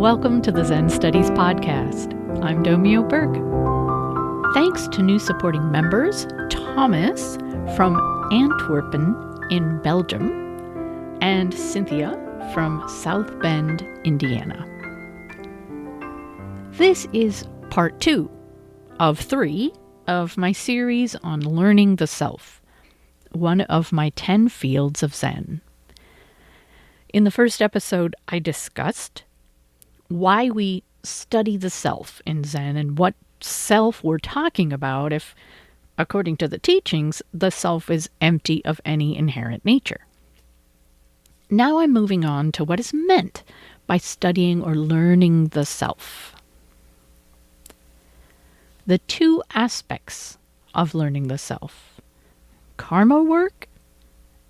Welcome to the Zen Studies Podcast. I'm Domio Burke. Thanks to new supporting members, Thomas from Antwerpen in Belgium, and Cynthia from South Bend, Indiana. This is part 2 of 3 of my series on learning the self, one of my 10 Fields of Zen. In the first episode, I discussed why we study the self in Zen and what self we're talking about if, according to the teachings, the self is empty of any inherent nature. Now I'm moving on to what is meant by studying or learning the self. The two aspects of learning the self: karma work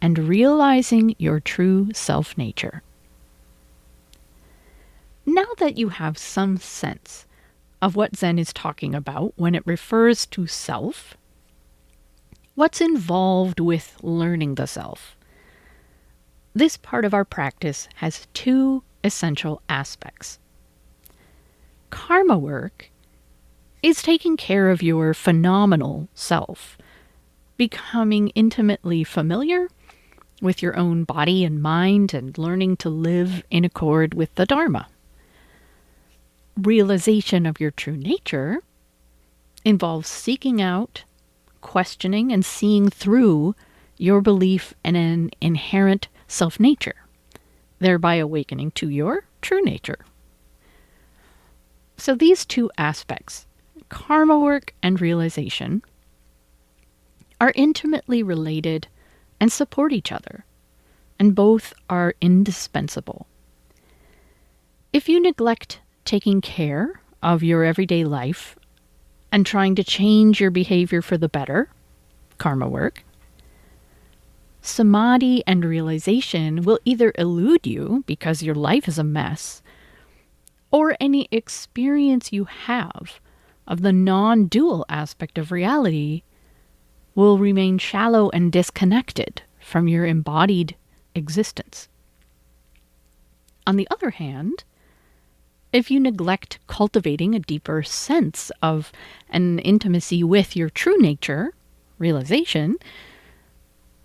and realizing your true self-nature. Now that you have some sense of what Zen is talking about when it refers to self, what's involved with learning the self? This part of our practice has two essential aspects. Karma work is taking care of your phenomenal self, becoming intimately familiar with your own body and mind and learning to live in accord with the Dharma. Realization of your true nature involves seeking out, questioning, and seeing through your belief in an inherent self-nature, thereby awakening to your true nature. So these two aspects, karma work and realization, are intimately related and support each other, and both are indispensable. If you neglect taking care of your everyday life and trying to change your behavior for the better, karma work, samadhi and realization will either elude you because your life is a mess, or any experience you have of the non-dual aspect of reality will remain shallow and disconnected from your embodied existence. On the other hand, if you neglect cultivating a deeper sense of an intimacy with your true nature, realization,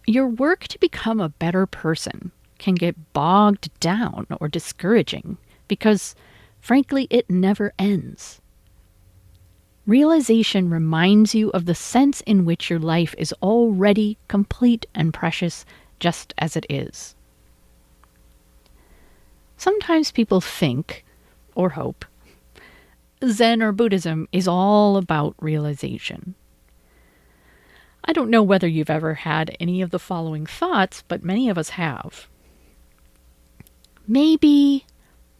your work to become a better person can get bogged down or discouraging because, frankly, it never ends. Realization reminds you of the sense in which your life is already complete and precious just as it is. Sometimes people think, or hope, Zen or Buddhism is all about realization. I don't know whether you've ever had any of the following thoughts, but many of us have. Maybe,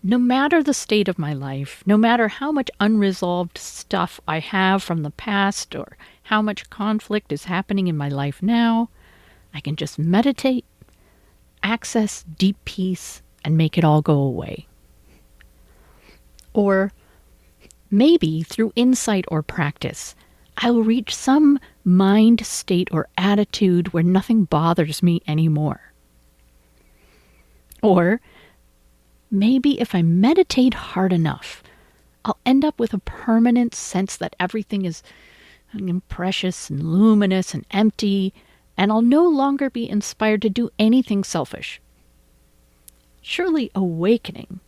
no matter the state of my life, no matter how much unresolved stuff I have from the past or how much conflict is happening in my life now, I can just meditate, access deep peace, and make it all go away. Or maybe through insight or practice, I will reach some mind state or attitude where nothing bothers me anymore. Or maybe if I meditate hard enough, I'll end up with a permanent sense that everything is precious and luminous and empty, and I'll no longer be inspired to do anything selfish. Surely awakening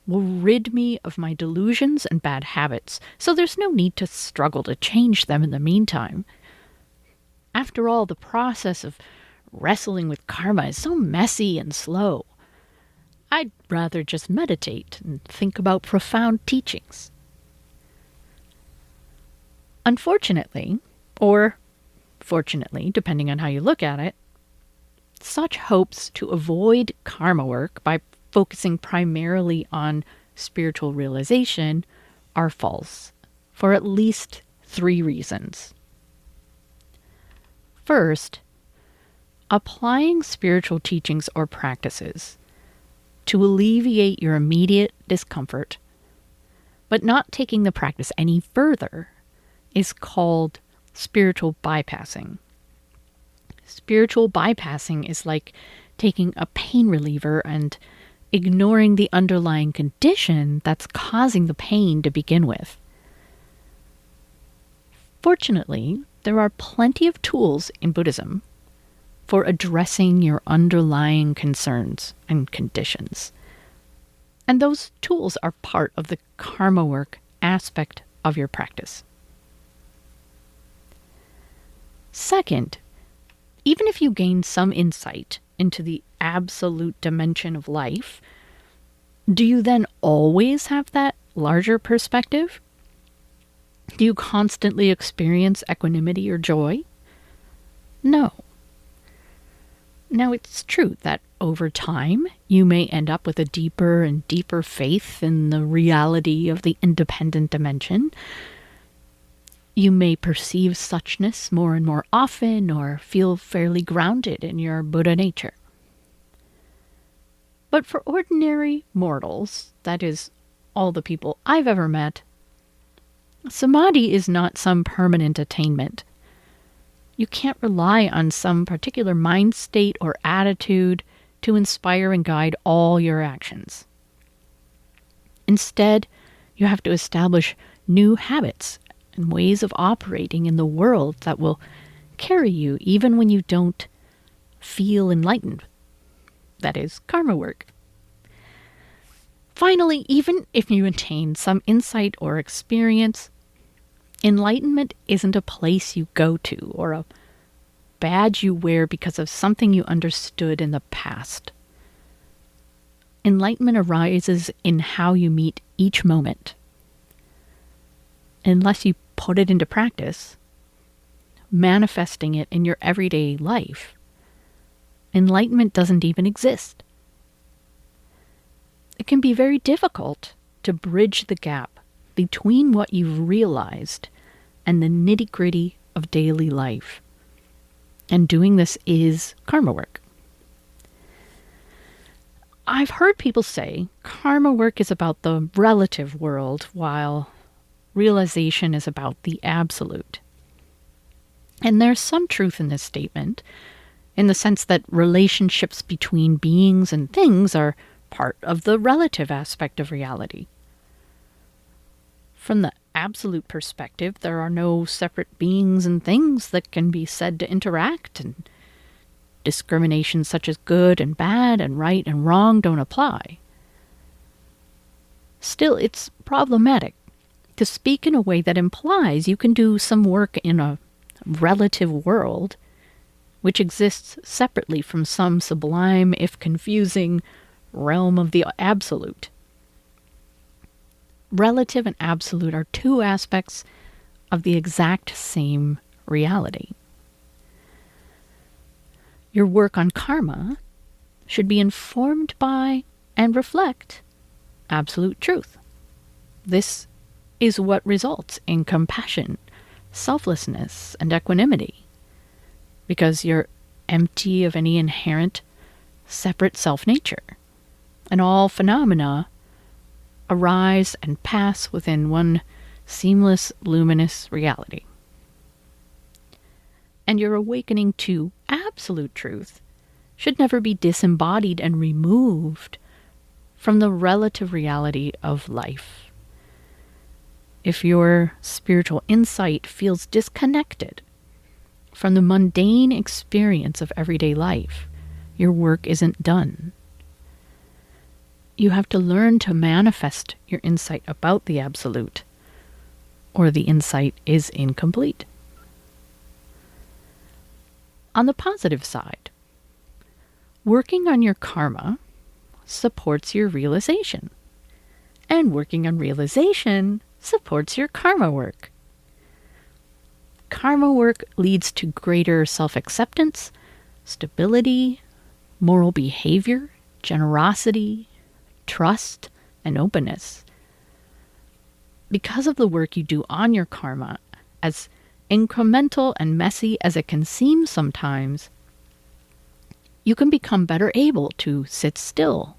will rid me of my delusions and bad habits, so there's no need to struggle to change them in the meantime. After all, the process of wrestling with karma is so messy and slow. I'd rather just meditate and think about profound teachings. Unfortunately, or fortunately, depending on how you look at it, such hopes to avoid karma work by focusing primarily on spiritual realization are false, for at least 3 reasons. First, applying spiritual teachings or practices to alleviate your immediate discomfort, but not taking the practice any further, is called spiritual bypassing. Spiritual bypassing is like taking a pain reliever and ignoring the underlying condition that's causing the pain to begin with. Fortunately, there are plenty of tools in Buddhism for addressing your underlying concerns and conditions. And those tools are part of the karma work aspect of your practice. Second, even if you gain some insight into the absolute dimension of life, do you then always have that larger perspective? Do you constantly experience equanimity or joy? No. Now, it's true that over time, you may end up with a deeper and deeper faith in the reality of the independent dimension. You may perceive suchness more and more often or feel fairly grounded in your Buddha nature. But for ordinary mortals, that is, all the people I've ever met, samadhi is not some permanent attainment. You can't rely on some particular mind state or attitude to inspire and guide all your actions. Instead, you have to establish new habits and ways of operating in the world that will carry you even when you don't feel enlightened. That is karma work. Finally, even if you attain some insight or experience, enlightenment isn't a place you go to or a badge you wear because of something you understood in the past. Enlightenment arises in how you meet each moment. Unless you put it into practice, manifesting it in your everyday life, enlightenment doesn't even exist. It can be very difficult to bridge the gap between what you've realized and the nitty-gritty of daily life. And doing this is karma work. I've heard people say karma work is about the relative world, while realization is about the absolute. And there's some truth in this statement, in the sense that relationships between beings and things are part of the relative aspect of reality. From the absolute perspective, there are no separate beings and things that can be said to interact, and discriminations such as good and bad and right and wrong don't apply. Still, it's problematic to speak in a way that implies you can do some work in a relative world which exists separately from some sublime, if confusing, realm of the absolute. Relative and absolute are two aspects of the exact same reality. Your work on karma should be informed by and reflect absolute truth. This is what results in compassion, selflessness, and equanimity, because you're empty of any inherent separate self-nature, and all phenomena arise and pass within one seamless, luminous reality. And your awakening to absolute truth should never be disembodied and removed from the relative reality of life. If your spiritual insight feels disconnected from the mundane experience of everyday life, your work isn't done. You have to learn to manifest your insight about the absolute, or the insight is incomplete. On the positive side, working on your karma supports your realization, and working on realization supports your karma work. Karma work leads to greater self-acceptance, stability, moral behavior, generosity, trust, and openness. Because of the work you do on your karma, as incremental and messy as it can seem sometimes, you can become better able to sit still,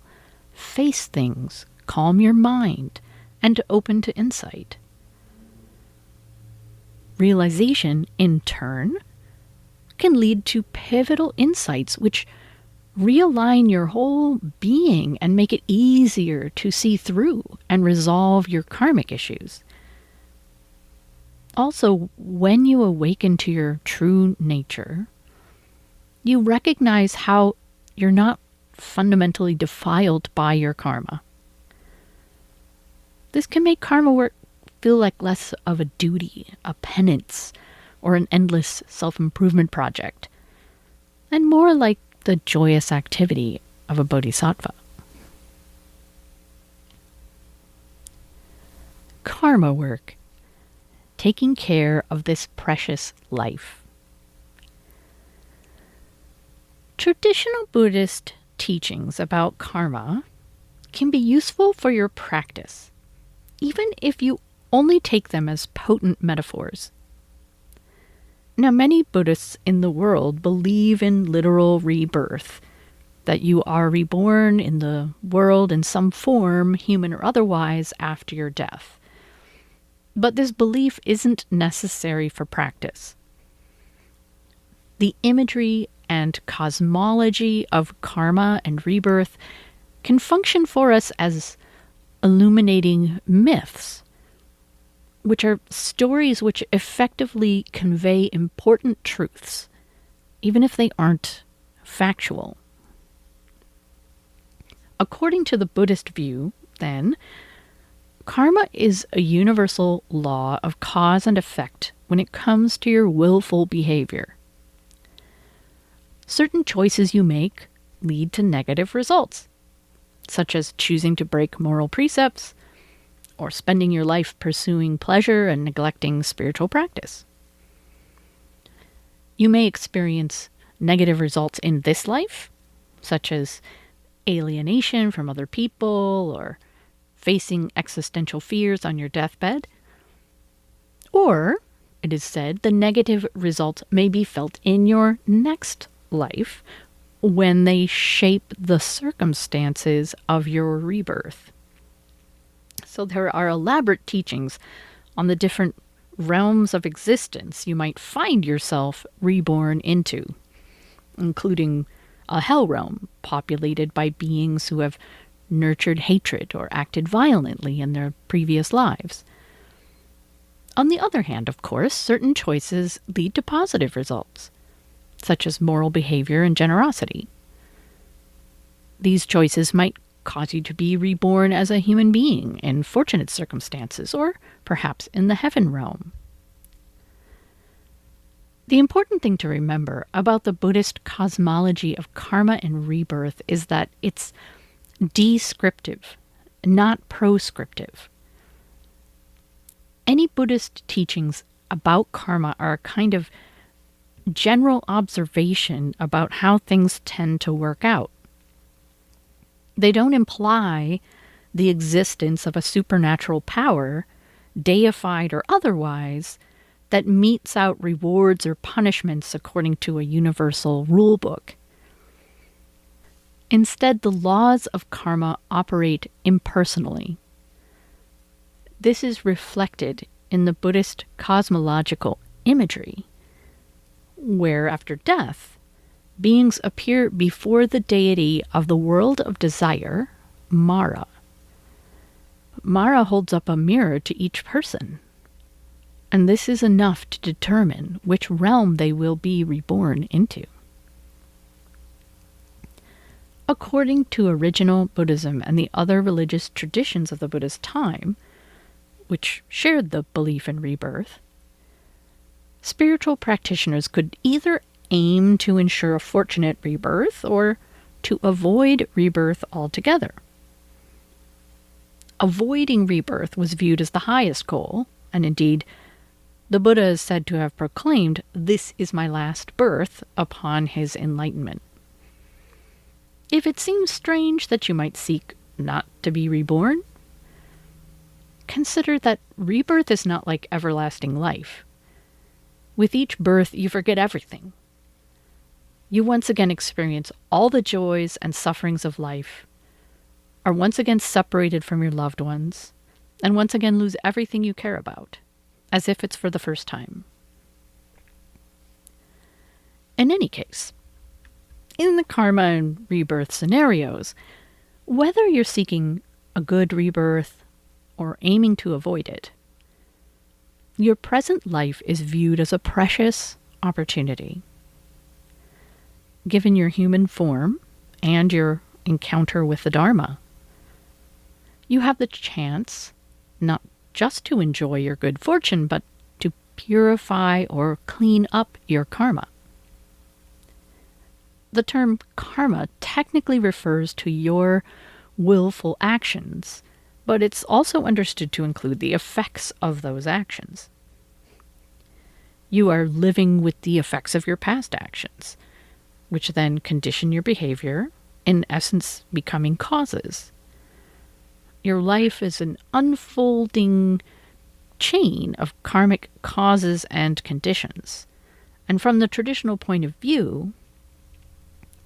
face things, calm your mind, and to open to insight. Realization, in turn, can lead to pivotal insights which realign your whole being and make it easier to see through and resolve your karmic issues. Also, when you awaken to your true nature, you recognize how you're not fundamentally defiled by your karma. This can make karma work feel like less of a duty, a penance, or an endless self-improvement project, and more like the joyous activity of a bodhisattva. Karma work. Taking care of this precious life. Traditional Buddhist teachings about karma can be useful for your practice, even if you only take them as potent metaphors. Now, many Buddhists in the world believe in literal rebirth, that you are reborn in the world in some form, human or otherwise, after your death. But this belief isn't necessary for practice. The imagery and cosmology of karma and rebirth can function for us as illuminating myths, which are stories which effectively convey important truths, even if they aren't factual. According to the Buddhist view, then, karma is a universal law of cause and effect when it comes to your willful behavior. Certain choices you make lead to negative results, such as choosing to break moral precepts or spending your life pursuing pleasure and neglecting spiritual practice. You may experience negative results in this life, such as alienation from other people or facing existential fears on your deathbed. Or, it is said, the negative results may be felt in your next life when they shape the circumstances of your rebirth. So there are elaborate teachings on the different realms of existence you might find yourself reborn into, including a hell realm populated by beings who have nurtured hatred or acted violently in their previous lives. On the other hand, of course, certain choices lead to positive results, such as moral behavior and generosity. These choices might cause you to be reborn as a human being in fortunate circumstances, or perhaps in the heaven realm. The important thing to remember about the Buddhist cosmology of karma and rebirth is that it's descriptive, not proscriptive. Any Buddhist teachings about karma are a kind of general observation about how things tend to work out. They don't imply the existence of a supernatural power, deified or otherwise, that metes out rewards or punishments according to a universal rule book. Instead, the laws of karma operate impersonally. This is reflected in the Buddhist cosmological imagery, where after death, beings appear before the deity of the world of desire, Mara. Mara holds up a mirror to each person, and this is enough to determine which realm they will be reborn into. According to original Buddhism and the other religious traditions of the Buddha's time, which shared the belief in rebirth, spiritual practitioners could either aim to ensure a fortunate rebirth or to avoid rebirth altogether. Avoiding rebirth was viewed as the highest goal, and indeed, the Buddha is said to have proclaimed, "This is my last birth," upon his enlightenment. If it seems strange that you might seek not to be reborn, consider that rebirth is not like everlasting life. With each birth, you forget everything. You once again experience all the joys and sufferings of life, are once again separated from your loved ones, and once again lose everything you care about, as if it's for the first time. In any case, In the karma and rebirth scenarios, whether you're seeking a good rebirth or aiming to avoid it, your present life is viewed as a precious opportunity. Given your human form and your encounter with the Dharma, you have the chance not just to enjoy your good fortune, but to purify or clean up your karma. The term karma technically refers to your willful actions, but it's also understood to include the effects of those actions. You are living with the effects of your past actions, which then condition your behavior, in essence becoming causes. Your life is an unfolding chain of karmic causes and conditions. And from the traditional point of view,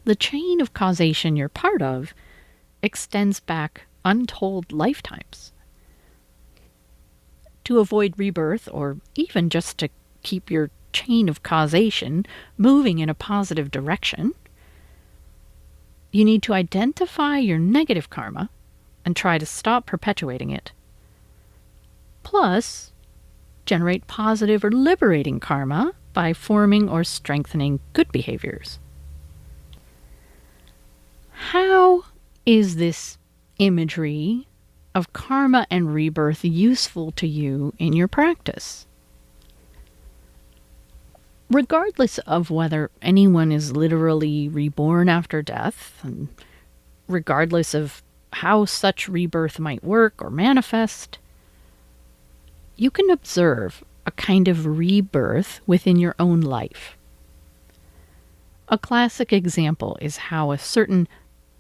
the chain of causation you're part of extends back untold lifetimes. To avoid rebirth, or even just to keep your chain of causation moving in a positive direction, you need to identify your negative karma and try to stop perpetuating it. Plus, generate positive or liberating karma by forming or strengthening good behaviors. How is this imagery of karma and rebirth useful to you in your practice? Regardless of whether anyone is literally reborn after death, and regardless of how such rebirth might work or manifest, you can observe a kind of rebirth within your own life. A classic example is how a certain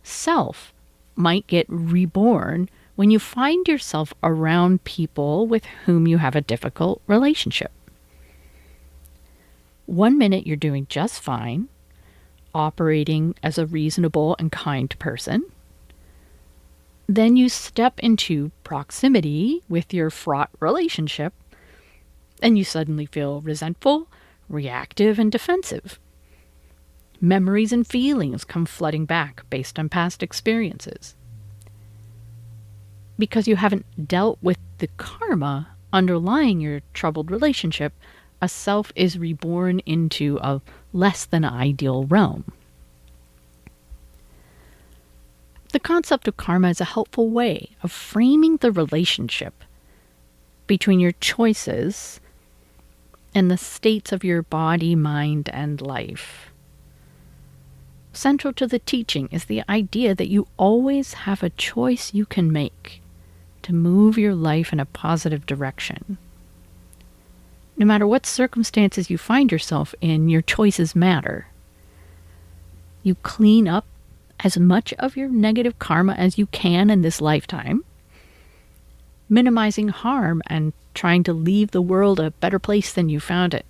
self might get reborn when you find yourself around people with whom you have a difficult relationship. One minute you're doing just fine, operating as a reasonable and kind person. Then you step into proximity with your fraught relationship, and you suddenly feel resentful, reactive, and defensive. Memories and feelings come flooding back based on past experiences. Because you haven't dealt with the karma underlying your troubled relationship, a self is reborn into a less than ideal realm. The concept of karma is a helpful way of framing the relationship between your choices and the states of your body, mind, and life. Central to the teaching is the idea that you always have a choice you can make to move your life in a positive direction. No matter what circumstances you find yourself in, your choices matter. You clean up as much of your negative karma as you can in this lifetime, minimizing harm and trying to leave the world a better place than you found it.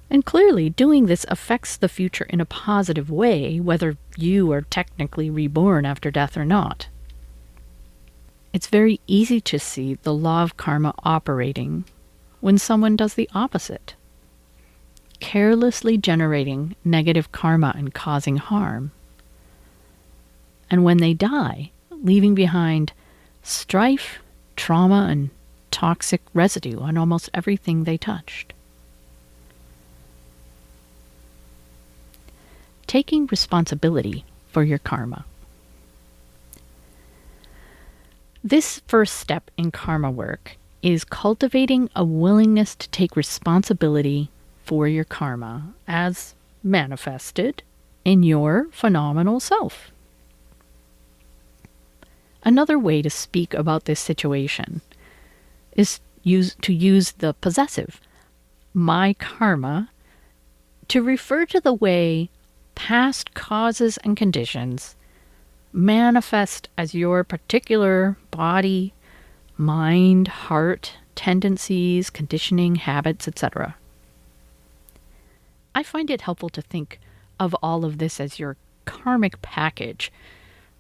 And clearly, doing this affects the future in a positive way, whether you are technically reborn after death or not. It's very easy to see the law of karma operating when someone does the opposite, carelessly generating negative karma and causing harm. And when they die, leaving behind strife, trauma, and toxic residue on almost everything they touched. Taking responsibility for your karma. This first step in karma work is cultivating a willingness to take responsibility for your karma as manifested in your phenomenal self. Another way to speak about this situation is to use the possessive, my karma, to refer to the way past causes and conditions manifest as your particular body, mind, heart, tendencies, conditioning, habits, etc. I find it helpful to think of all of this as your karmic package,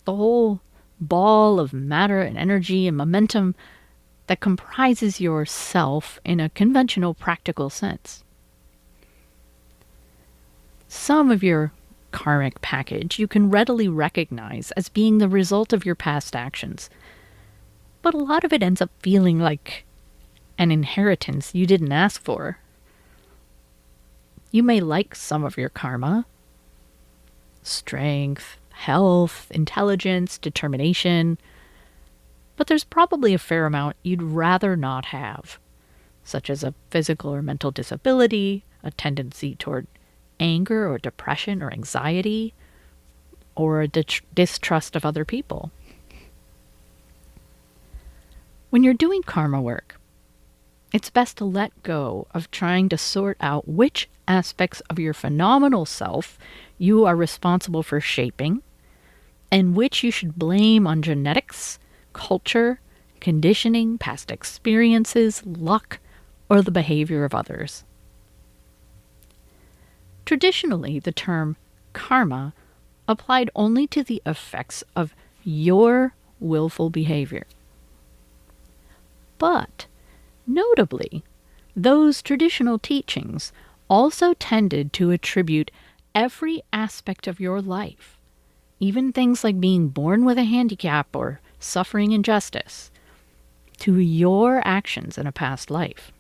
the whole ball of matter and energy and momentum that comprises your self in a conventional practical sense. Some of your karmic package you can readily recognize as being the result of your past actions. But a lot of it ends up feeling like an inheritance you didn't ask for. You may like some of your karma: strength, health, intelligence, determination. But there's probably a fair amount you'd rather not have, such as a physical or mental disability, a tendency toward anger or depression or anxiety, or a distrust of other people. When you're doing karma work, it's best to let go of trying to sort out which aspects of your phenomenal self you are responsible for shaping, and which you should blame on genetics, culture, conditioning, past experiences, luck, or the behavior of others. Traditionally, the term karma applied only to the effects of your willful behavior. But, notably, those traditional teachings also tended to attribute every aspect of your life, even things like being born with a handicap or suffering injustice, to your actions in a past life.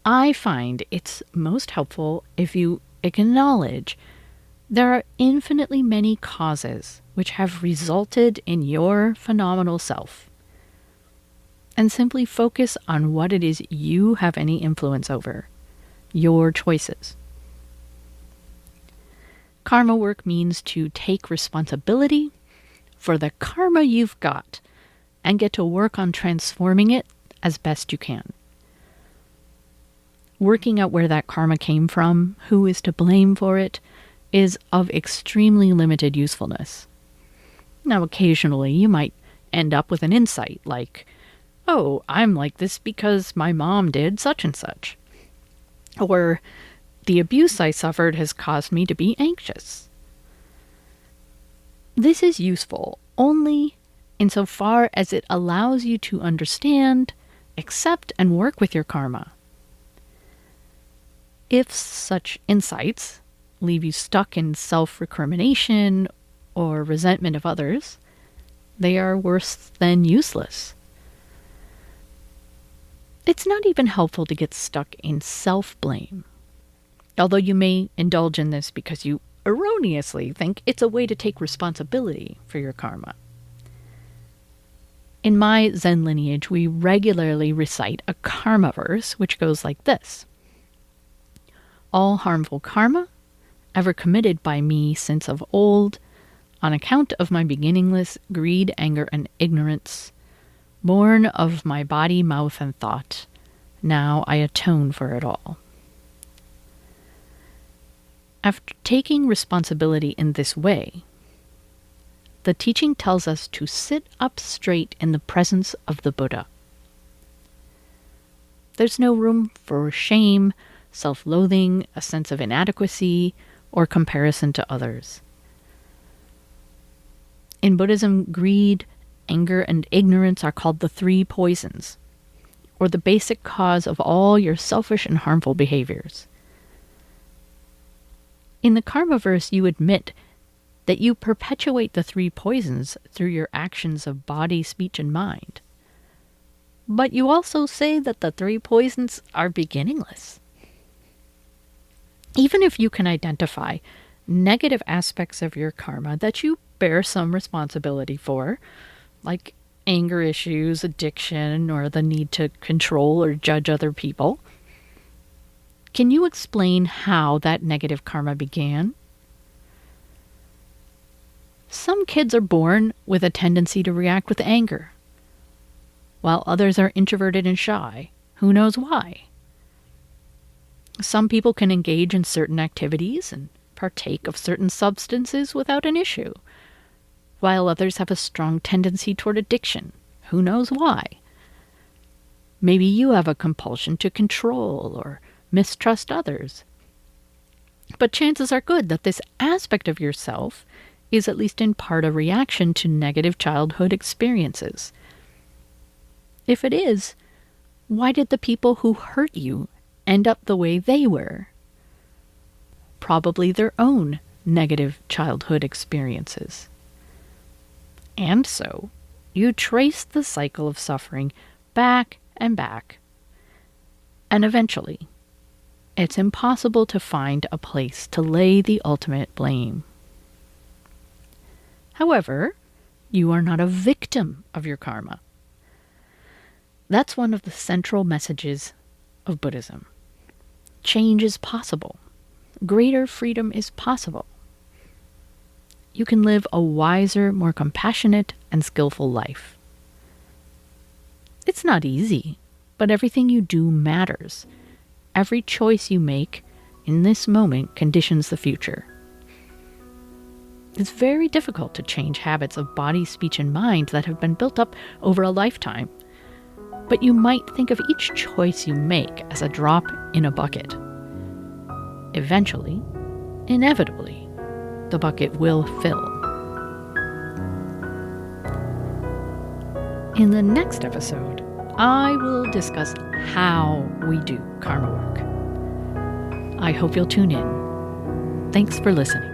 I find it's most helpful if you acknowledge there are infinitely many causes which have resulted in your phenomenal self, and simply focus on what it is you have any influence over, your choices. Karma work means to take responsibility for the karma you've got and get to work on transforming it as best you can. Working out where that karma came from, who is to blame for it, is of extremely limited usefulness. Now, occasionally you might end up with an insight like, oh, I'm like this because my mom did such and such. Or, the abuse I suffered has caused me to be anxious. This is useful only insofar as it allows you to understand, accept, and work with your karma. If such insights leave you stuck in self-recrimination or resentment of others, they are worse than useless. It's not even helpful to get stuck in self-blame, although you may indulge in this because you erroneously think it's a way to take responsibility for your karma. In my Zen lineage, we regularly recite a karma verse, which goes like this: all harmful karma, ever committed by me since of old, on account of my beginningless greed, anger, and ignorance, born of my body, mouth, and thought, now I atone for it all. After taking responsibility in this way, the teaching tells us to sit up straight in the presence of the Buddha. There's no room for shame, self-loathing, a sense of inadequacy, or comparison to others. In Buddhism, greed, anger, and ignorance are called the three poisons, or the basic cause of all your selfish and harmful behaviors. In the karma verse, you admit that you perpetuate the three poisons through your actions of body, speech, and mind. But you also say that the three poisons are beginningless. Even if you can identify negative aspects of your karma that you bear some responsibility for, like anger issues, addiction, or the need to control or judge other people, can you explain how that negative karma began? Some kids are born with a tendency to react with anger, while others are introverted and shy. Who knows why? Some people can engage in certain activities and partake of certain substances without an issue, while others have a strong tendency toward addiction. Who knows why? Maybe you have a compulsion to control or mistrust others. But chances are good that this aspect of yourself is at least in part a reaction to negative childhood experiences. If it is, why did the people who hurt you end up the way they were? probably their own negative childhood experiences. And so, you trace the cycle of suffering back and back. And eventually, it's impossible to find a place to lay the ultimate blame. However, you are not a victim of your karma. That's one of the central messages of Buddhism. Change is possible. Greater freedom is possible. You can live a wiser, more compassionate, and skillful life. It's not easy, but everything you do matters. Every choice you make in this moment conditions the future. It's very difficult to change habits of body, speech, and mind that have been built up over a lifetime. But you might think of each choice you make as a drop in a bucket. Eventually, inevitably, the bucket will fill. In the next episode, I will discuss how we do karma work. I hope you'll tune in. Thanks for listening.